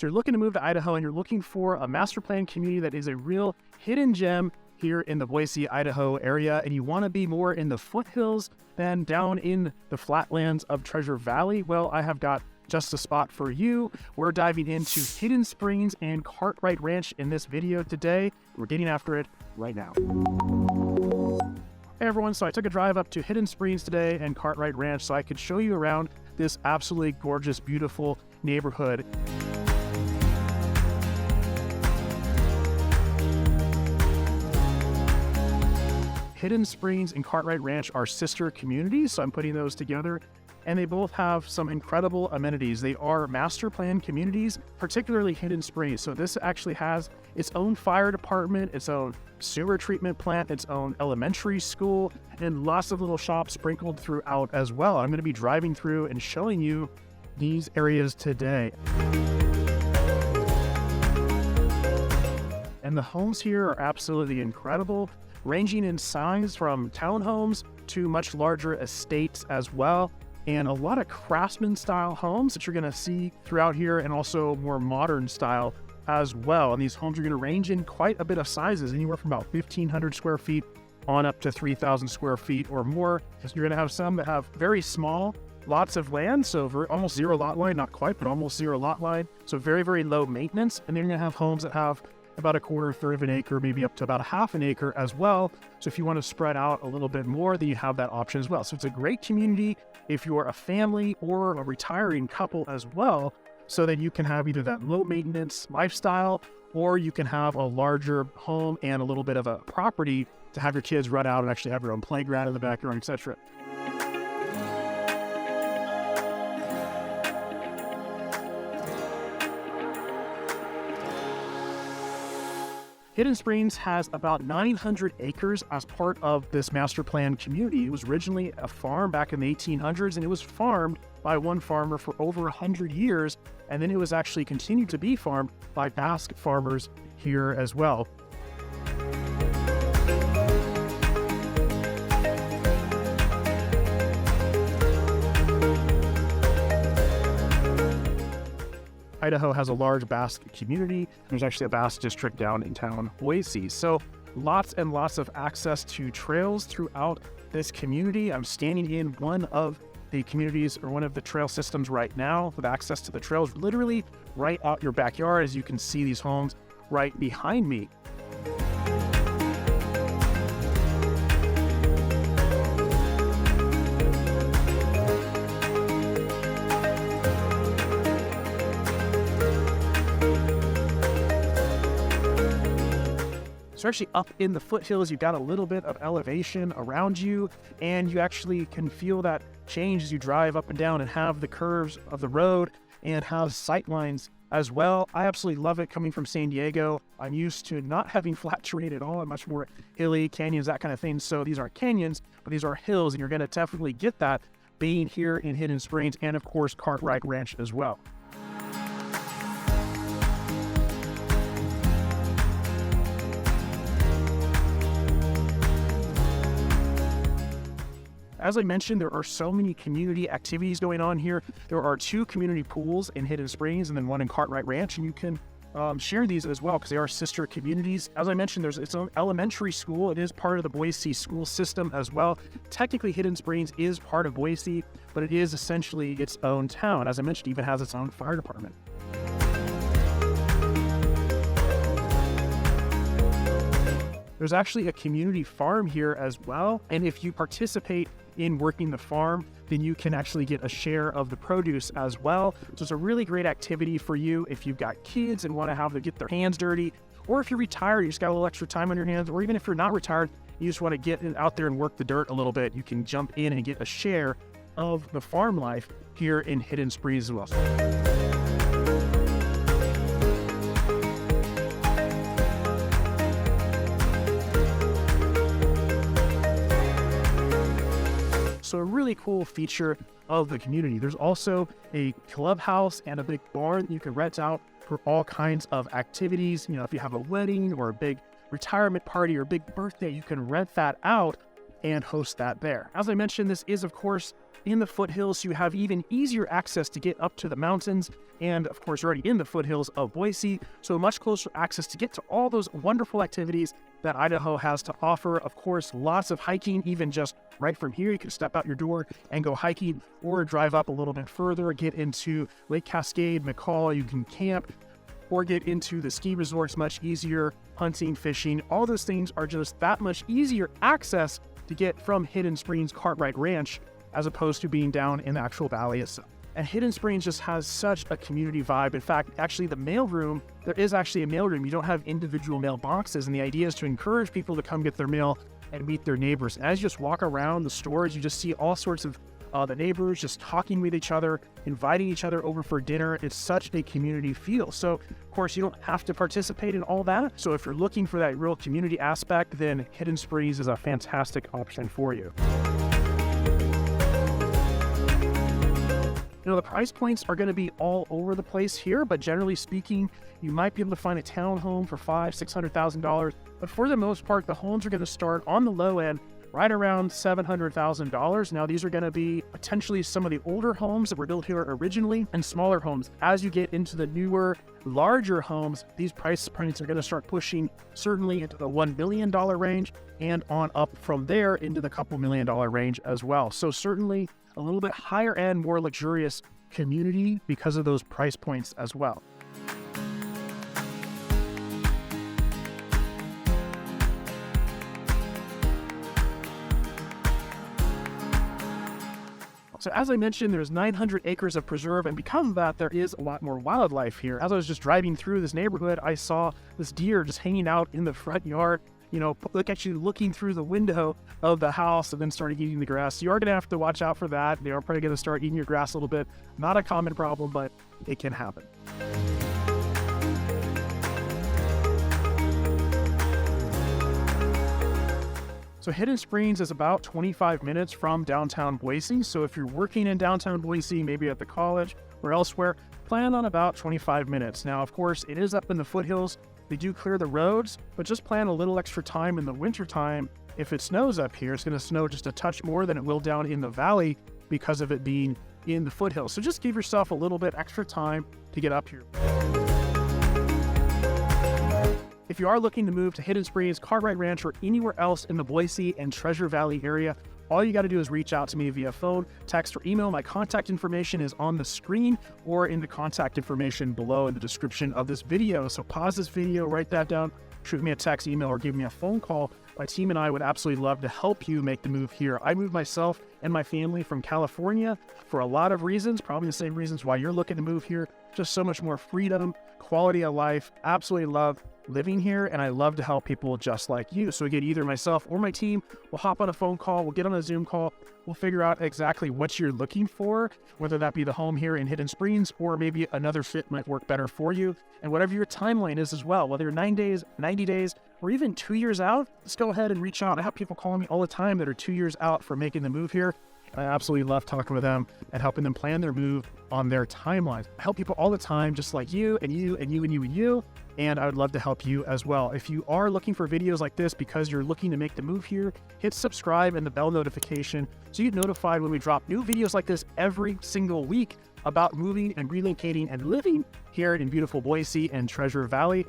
So you're looking to move to Idaho and you're looking for a master plan community that is a real hidden gem here in the Boise, Idaho area, and you want to be more in the foothills than down in the flatlands of Treasure Valley, well, I have got just a spot for you. We're diving into Hidden Springs and Cartwright Ranch in this video today. We're getting after it right now. Hey everyone, so I took a drive up to Hidden Springs today and Cartwright Ranch so I could show you around this absolutely gorgeous, beautiful neighborhood. Hidden Springs and Cartwright Ranch are sister communities, so I'm putting those together, and they both have some incredible amenities. They are master plan communities, particularly Hidden Springs. So this actually has its own fire department, its own sewer treatment plant, its own elementary school, and lots of little shops sprinkled throughout as well. I'm going to be driving through and showing you these areas today. And the homes here are absolutely incredible, ranging in size from townhomes to much larger estates as well, and a lot of craftsman style homes that you're going to see throughout here, and also more modern style as well. And these homes are going to range in quite a bit of sizes, anywhere from about 1,500 square feet on up to 3,000 square feet or more. So you're going to have some that have very small lots of land, so almost zero lot line, not quite, but almost zero lot line, so very, very low maintenance. And then you're going to have homes that have about a quarter, third of an acre, maybe up to about a half an acre as well. So if you want to spread out a little bit more, then you have that option as well. So it's a great community if you're a family or a retiring couple as well, so that you can have either that low maintenance lifestyle, or you can have a larger home and a little bit of a property to have your kids run out and actually have your own playground in the backyard, etc. Hidden Springs has about 900 acres as part of this master plan community. It was originally a farm back in the 1800s, and it was farmed by one farmer for over 100 years, and then it was actually continued to be farmed by Basque farmers here as well. Idaho has a large Basque community. There's actually a Basque district down in town, Boise. So lots and lots of access to trails throughout this community. I'm standing in one of the communities, or one of the trail systems right now, with access to the trails literally right out your backyard, as you can see these homes right behind me. So actually up in the foothills, you've got a little bit of elevation around you, and you actually can feel that change as you drive up and down and have the curves of the road and have sight lines as well. I absolutely love it coming from San Diego. I'm used to not having flat terrain at all. I'm much more hilly, canyons, that kind of thing. So these aren't canyons, but these are hills, and you're going to definitely get that being here in Hidden Springs, and of course Cartwright Ranch as well. As I mentioned, there are so many community activities going on here. There are 2 community pools in Hidden Springs and then one in Cartwright Ranch, and you can share these as well because they are sister communities. As I mentioned, there's its own elementary school. It is part of the Boise school system as well. Technically, Hidden Springs is part of Boise, but it is essentially its own town. As I mentioned, it even has its own fire department. There's actually a community farm here as well, and if you participate in working the farm, then you can actually get a share of the produce as well. So it's a really great activity for you if you've got kids and want to have them get their hands dirty, or if you're retired, you just got a little extra time on your hands, or even if you're not retired, you just want to get out there and work the dirt a little bit, you can jump in and get a share of the farm life here in Hidden Springs as well. So a really cool feature of the community. There's also a clubhouse and a big barn that you can rent out for all kinds of activities. You know, if you have a wedding or a big retirement party or a big birthday, you can rent that out and host that there. As I mentioned, this is of course in the foothills, so you have even easier access to get up to the mountains. And of course, you're already in the foothills of Boise, so much closer access to get to all those wonderful activities that Idaho has to offer. Of course, lots of hiking, even just right from here. You can step out your door and go hiking, or drive up a little bit further, get into Lake Cascade, McCall. You can camp or get into the ski resorts much easier, hunting, fishing. All those things are just that much easier access to get from Hidden Springs Cartwright Ranch as opposed to being down in the actual valley itself. And Hidden Springs just has such a community vibe. In fact, actually the mailroom, there is actually a mailroom. You don't have individual mailboxes, and the idea is to encourage people to come get their mail and meet their neighbors. As you just walk around the stores, you just see all sorts of the neighbors just talking with each other, inviting each other over for dinner. It's such a community feel. So, of course, you don't have to participate in all that. So if you're looking for that real community aspect, then Hidden Springs is a fantastic option for you. You know, the price points are going to be all over the place here, but generally speaking, you might be able to find a townhome for $500,000-$600,000. But for the most part, the homes are going to start on the low end, right around $700,000. Now, these are going to be potentially some of the older homes that were built here originally, and smaller homes. As you get into the newer, larger homes, these price points are going to start pushing certainly into the $1 million range, and on up from there into the couple $1 million range as well. So certainly a little bit higher end, more luxurious community because of those price points as well. So as I mentioned, there's 900 acres of preserve, and because of that, there is a lot more wildlife here. As I was just driving through this neighborhood, I saw this deer just hanging out in the front yard, you know, actually looking through the window of the house, and then started eating the grass. So you are going to have to watch out for that. They are probably going to start eating your grass a little bit. Not a common problem, but it can happen. So Hidden Springs is about 25 minutes from downtown Boise. So if you're working in downtown Boise, maybe at the college or elsewhere, plan on about 25 minutes. Now, of course, it is up in the foothills. They do clear the roads, but just plan a little extra time in the wintertime. If it snows up here, it's going to snow just a touch more than it will down in the valley because of it being in the foothills. So just give yourself a little bit extra time to get up here. If you are looking to move to Hidden Springs, Cartwright Ranch, or anywhere else in the Boise and Treasure Valley area, all you got to do is reach out to me via phone, text, or email. My contact information is on the screen or in the contact information below in the description of this video. So pause this video, write that down, shoot me a text, email, or give me a phone call. My team and I would absolutely love to help you make the move here. I moved myself and my family from California for a lot of reasons, probably the same reasons why you're looking to move here. Just so much more freedom, quality of life. Absolutely love living here, and I love to help people just like you. So again, either myself or my team will hop on a phone call, we'll get on a Zoom call, we'll figure out exactly what you're looking for, whether that be the home here in Hidden Springs or maybe another fit might work better for you, and whatever your timeline is as well, whether you're 9 days, 90 days, or even 2 years out, just go ahead and reach out. I have people calling me all the time that are 2 years out for making the move here. I absolutely love talking with them and helping them plan their move on their timelines. I help people all the time, just like you and you and you and you and you, and I would love to help you as well. If you are looking for videos like this because you're looking to make the move here, hit subscribe and the bell notification so you get notified when we drop new videos like this every single week about moving and relocating and living here in beautiful Boise and Treasure Valley.